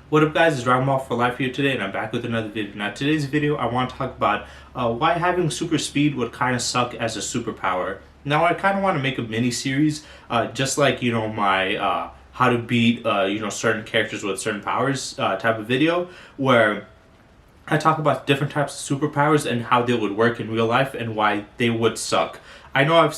What up guys, it's Dragon Ball for Life here today and I'm back with another video. Now today's video I want to talk about why having super speed would kind of suck as a superpower. Now I kind of want to make a mini series just like my how to beat certain characters with certain powers type of video where I talk about different types of superpowers and how they would work in real life and why they would suck. I know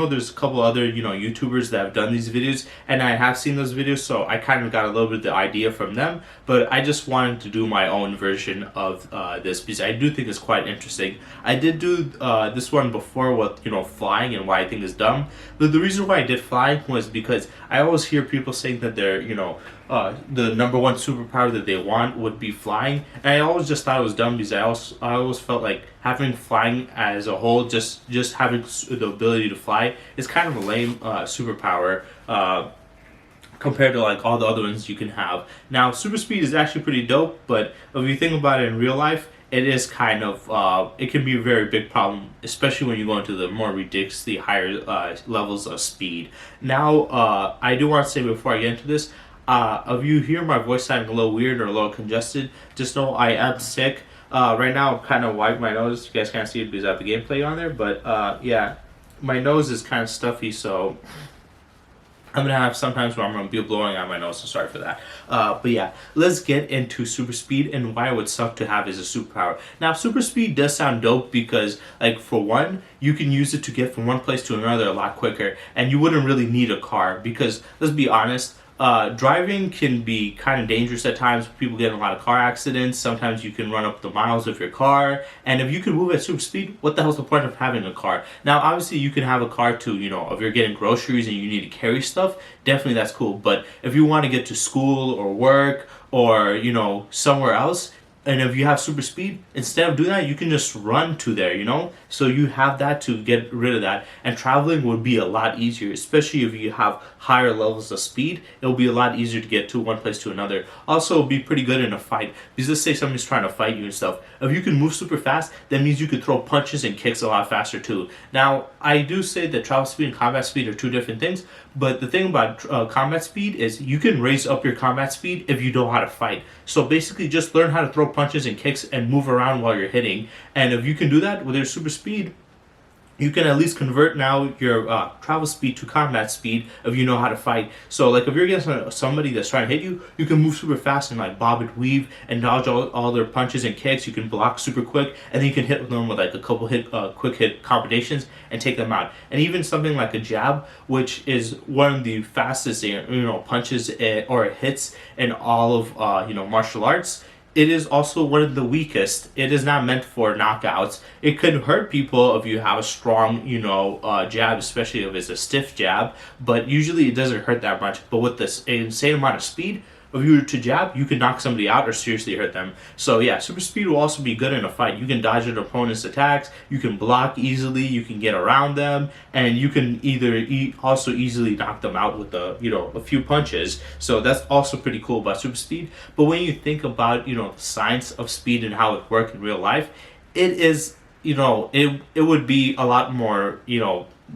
there's a couple other, YouTubers that have done these videos and I have seen those videos, so I kind of got a little bit of the idea from them, but I just wanted to do my own version of this because I do think it's quite interesting. I did do this one before with, flying and why I think is dumb, but the reason why I did flying was because I always hear people saying that they're, the number one superpower that they want would be flying, and I always just thought it was dumb because I always felt like having flying as a whole, just having the ability to fly, is kind of a lame superpower compared to like all the other ones you can have. Now, super speed is actually pretty dope, but if you think about it in real life, it is kind of it can be a very big problem, especially when you go into the more ridiculously higher levels of speed. Now, I do want to say before I get into this, if you hear my voice sounding a little weird or a little congested, just know I am sick. Right now, I'm kind of wiping my nose. You guys can't see it because I have the gameplay on there, but yeah, my nose is kind of stuffy, so I'm gonna have sometimes where I'm gonna be blowing out my nose, so sorry for that. But yeah, let's get into super speed and why it would suck to have as a superpower. Now, super speed does sound dope because, like, for one, you can use it to get from one place to another a lot quicker, and you wouldn't really need a car because, let's be honest, driving can be kind of dangerous at times. People get in a lot of car accidents. Sometimes you can run up the miles of your car. And if you can move at super speed, what the hell's the point of having a car? Now, obviously, you can have a car to, if you're getting groceries and you need to carry stuff, definitely that's cool. But if you want to get to school or work or, somewhere else, and if you have super speed, instead of doing that, you can just run to there. So you have that to get rid of that. And traveling would be a lot easier, especially if you have higher levels of speed. It'll be a lot easier to get to one place to another. Also, it'll be pretty good in a fight. Because let's say somebody's trying to fight you and stuff. If you can move super fast, that means you could throw punches and kicks a lot faster too. Now, I do say that travel speed and combat speed are two different things. But the thing about combat speed is you can raise up your combat speed if you know how to fight. So basically just learn how to throw punches and kicks and move around while you're hitting. And if you can do that with your super speed, you can at least convert now your travel speed to combat speed if you know how to fight. So like if you're against somebody that's trying to hit you, you can move super fast and like bob and weave and dodge all their punches and kicks. You can block super quick, and then you can hit them with like a couple quick hit combinations and take them out. And even something like a jab, which is one of the fastest punches or hits in all of martial arts, it is also one of the weakest. It is not meant for knockouts. It could hurt people if you have a strong, jab, especially if it's a stiff jab, but usually it doesn't hurt that much. But with this insane amount of speed, if you were to jab, you can knock somebody out or seriously hurt them. So yeah, super speed will also be good in a fight. You can dodge an opponent's attacks, you can block easily, you can get around them, and you can also easily knock them out with a few punches. So that's also pretty cool about super speed. But when you think about the science of speed and how it works in real life, it is it would be a lot more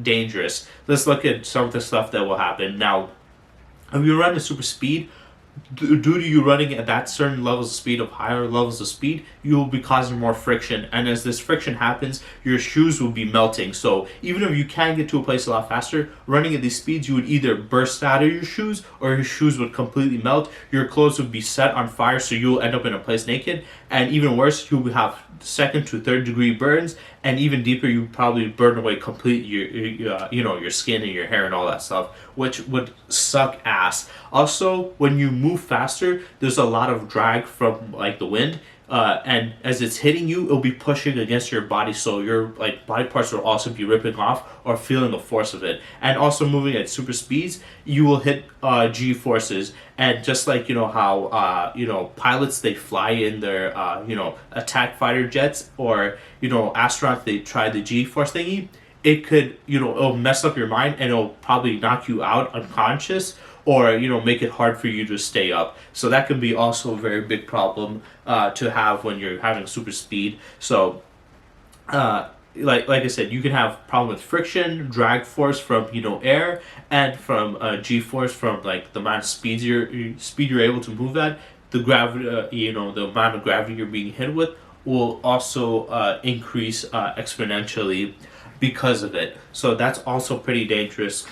dangerous. Let's look at some of the stuff that will happen now. If you run at super speed, due to you running at that certain levels of speed, of higher levels of speed, you will be causing more friction, and as this friction happens, your shoes will be melting. So even if you can get to a place a lot faster, running at these speeds, you would either burst out of your shoes or your shoes would completely melt. Your clothes would be set on fire, so you'll end up in a place naked, and even worse, you'll have second to third degree burns, and even deeper, you probably burn away completely your skin and your hair and all that stuff, which would suck ass. Also, when you move faster, there's a lot of drag from like the wind, and as it's hitting you, it'll be pushing against your body, so your body parts will also be ripping off or feeling the force of it. And also moving at super speeds, you will hit G forces, and just like how pilots, they fly in their attack fighter jets, or astronauts, they try the G force thingy. It could it'll mess up your mind, and it'll probably knock you out unconscious, or make it hard for you to stay up. So that can be also a very big problem to have when you're having super speed. So like I said, you can have problem with friction, drag force from air, and from G force from like the amount of speed you're able to move at. the gravity, the amount of gravity you're being hit with will also increase exponentially because of it. So that's also pretty dangerous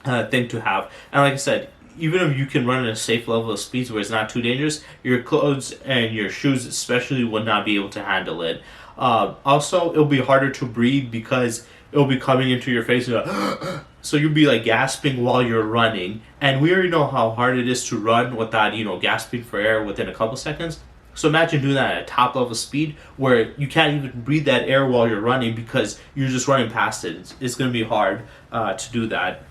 thing to have. And like I said, even if you can run at a safe level of speeds where it's not too dangerous, your clothes and your shoes especially would not be able to handle it. Also, it'll be harder to breathe because it'll be coming into your face. And so you'll be like gasping while you're running. And we already know how hard it is to run without, gasping for air within a couple seconds. So imagine doing that at a top level speed where you can't even breathe that air while you're running because you're just running past it. It's going to be hard to do that.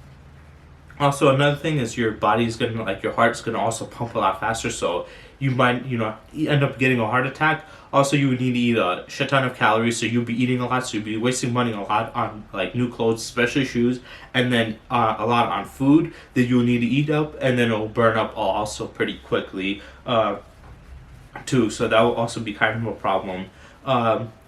Also, another thing is your body's gonna, like, your heart's gonna also pump a lot faster, so you might, end up getting a heart attack. Also, you would need to eat a shit ton of calories, so you'll be eating a lot, so you'll be wasting money a lot on, like, new clothes, especially shoes, and then a lot on food that you'll need to eat up, and then it'll burn up also pretty quickly, too, so that will also be kind of a problem.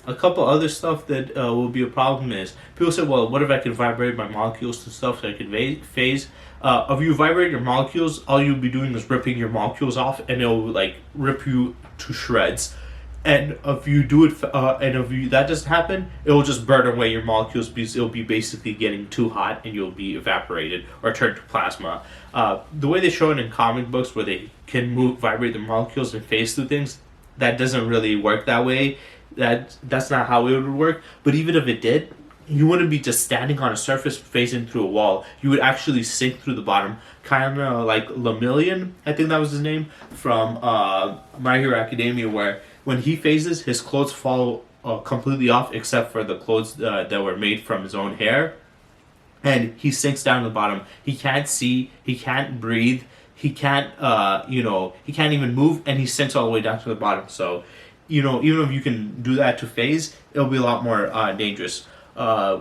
A couple other stuff that will be a problem is people say, well, what if I could vibrate my molecules to stuff so I could phase? If you vibrate your molecules, all you'll be doing is ripping your molecules off, and it'll like rip you to shreds. And if you do it, that doesn't happen, it will just burn away your molecules because it'll be basically getting too hot, and you'll be evaporated or turned to plasma. The way they show it in comic books, where they can vibrate the molecules and phase through things, that doesn't really work that way. That's not how it would work. But even if it did, you wouldn't be just standing on a surface phasing through a wall. You would actually sink through the bottom, kind of like Lemillion, I think that was his name, from My Hero Academia, where when he phases, his clothes fall completely off except for the clothes that were made from his own hair, and he sinks down to the bottom. He can't see, he can't breathe, he can't he can't even move, and he sinks all the way down to the bottom. So even if you can do that to phase, it'll be a lot more dangerous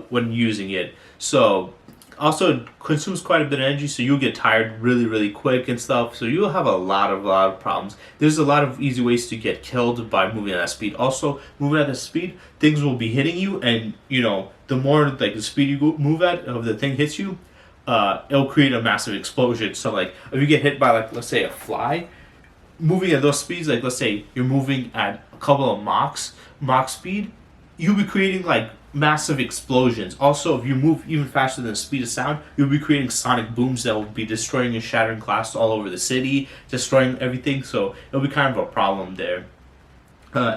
when using it. So also it consumes quite a bit of energy, so you'll get tired really, really quick and stuff. So you'll have a lot of problems. There's a lot of easy ways to get killed by moving at that speed. Also, moving at that speed, things will be hitting you, and the more like the speed you move at, if the thing hits you, it'll create a massive explosion. So like if you get hit by, like, let's say a fly, moving at those speeds, like let's say you're moving at a couple of Mach speed, you'll be creating like massive explosions. Also, if you move even faster than the speed of sound, you'll be creating sonic booms that will be destroying and shattering glass all over the city, destroying everything. So it'll be kind of a problem there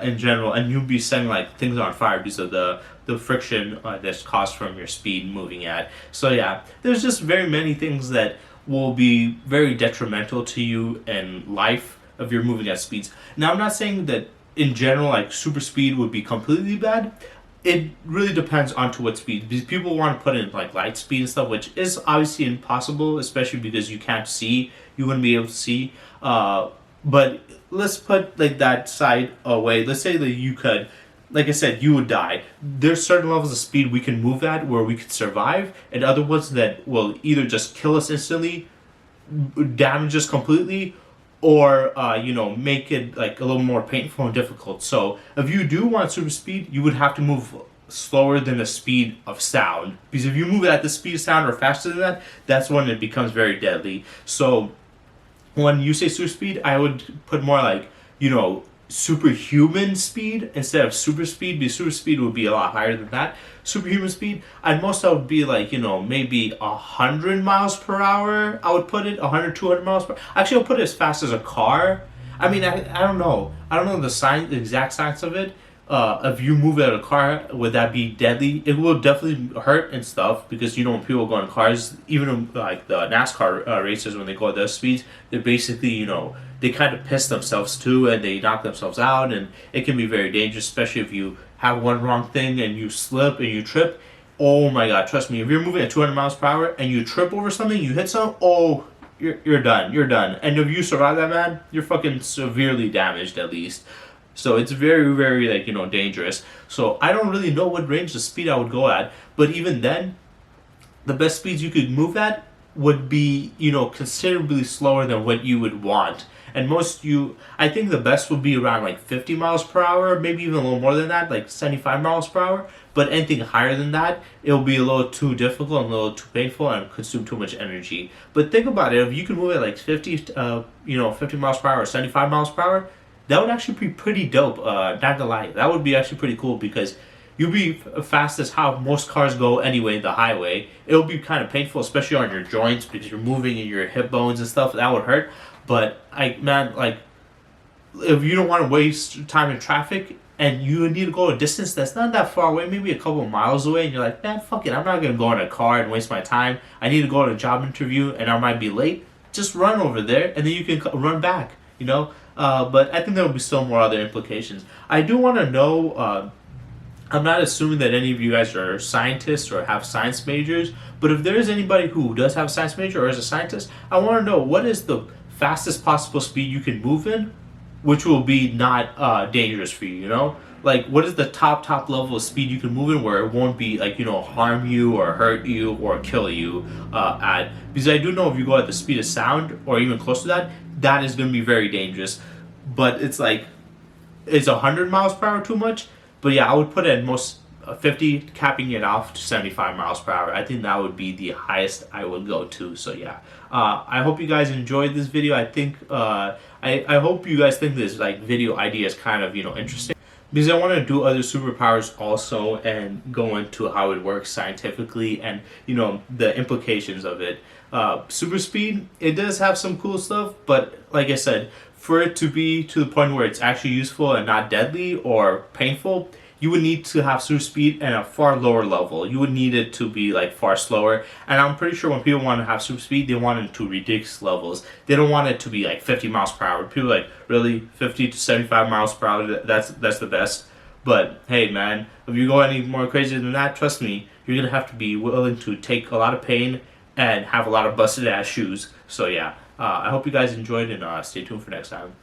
in general, and you'll be setting like things on fire because of the friction that's caused from your speed moving at. So yeah, there's just very many things that will be very detrimental to you in life if you're moving at speeds. Now, I'm not saying that in general, like, super speed would be completely bad. It really depends on to what speed, because people want to put in like light speed and stuff, which is obviously impossible, especially because you can't see. You wouldn't be able to see. But let's put like that side away. Let's say that you could, like I said, you would die. There's certain levels of speed we can move at where we could survive, and other ones that will either just kill us instantly, damage us completely, or make it like a little more painful and difficult. So if you do want super speed, you would have to move slower than the speed of sound, because if you move at the speed of sound or faster than that, that's when it becomes very deadly. So when you say super speed, I would put more like superhuman speed instead of super speed, because super speed would be a lot higher than that. Superhuman speed, at most I would be like, maybe 100 miles per hour. I would put it 100, 200 miles per hour. Actually, I'll put it as fast as a car. I mean, I don't know. I don't know the exact science of it. If you move at a car, would that be deadly? It will definitely hurt and stuff, because when people go in cars, even like the NASCAR racers, when they go at those speeds, they're basically they kind of piss themselves too, and they knock themselves out, and it can be very dangerous, especially if you have one wrong thing and you slip and you trip. Oh my god, trust me, if you're moving at 200 miles per hour and you trip over something, you hit something, you're done. You're done. And if you survive that, man, you're fucking severely damaged at least. So it's very, very dangerous. So I don't really know what range of speed I would go at, but even then, the best speeds you could move at would be considerably slower than what you would want. and I think the best would be around like 50 miles per hour, maybe even a little more than that, like 75 miles per hour. But anything higher than that, it'll be a little too difficult and a little too painful and consume too much energy. But think about it: if you can move at like 50 miles per hour, 75 miles per hour, that would actually be pretty dope. Not gonna lie, that would be actually pretty cool because you'll be fast as how most cars go anyway. The highway, it'll be kind of painful, especially on your joints because you're moving in your hip bones and stuff. That would hurt. But if you don't want to waste time in traffic and you need to go a distance that's not that far away, maybe a couple of miles away, and you're like, man, fuck it, I'm not gonna go in a car and waste my time. I need to go on a job interview and I might be late. Just run over there and then you can run back. But I think there will be still more other implications. I do want to know. I'm not assuming that any of you guys are scientists or have science majors, but if there is anybody who does have a science major or is a scientist, I want to know what is the fastest possible speed you can move in, which will be not dangerous for you. Like what is the top level of speed you can move in where it won't be like harm you or hurt you or kill you at because I do know if you go at the speed of sound or even close to that, that is going to be very dangerous. But it's like, is 100 miles per hour too much? But yeah, I would put it at most 50, capping it off to 75 miles per hour. I think that would be the highest I would go to. So yeah, I hope you guys enjoyed this video. I think I hope you guys think this like video idea is kind of interesting because I want to do other superpowers also and go into how it works scientifically and the implications of it. Super speed, it does have some cool stuff, but like I said, for it to be to the point where it's actually useful and not deadly or painful, you would need to have super speed at a far lower level. You would need it to be like far slower. And I'm pretty sure when people want to have super speed, they want it to ridiculous levels. They don't want it to be like 50 miles per hour. People are like, really, 50 to 75 miles per hour, that's the best. But hey man, if you go any more crazy than that, trust me, you're gonna have to be willing to take a lot of pain and have a lot of busted ass shoes. So yeah, I hope you guys enjoyed and stay tuned for next time.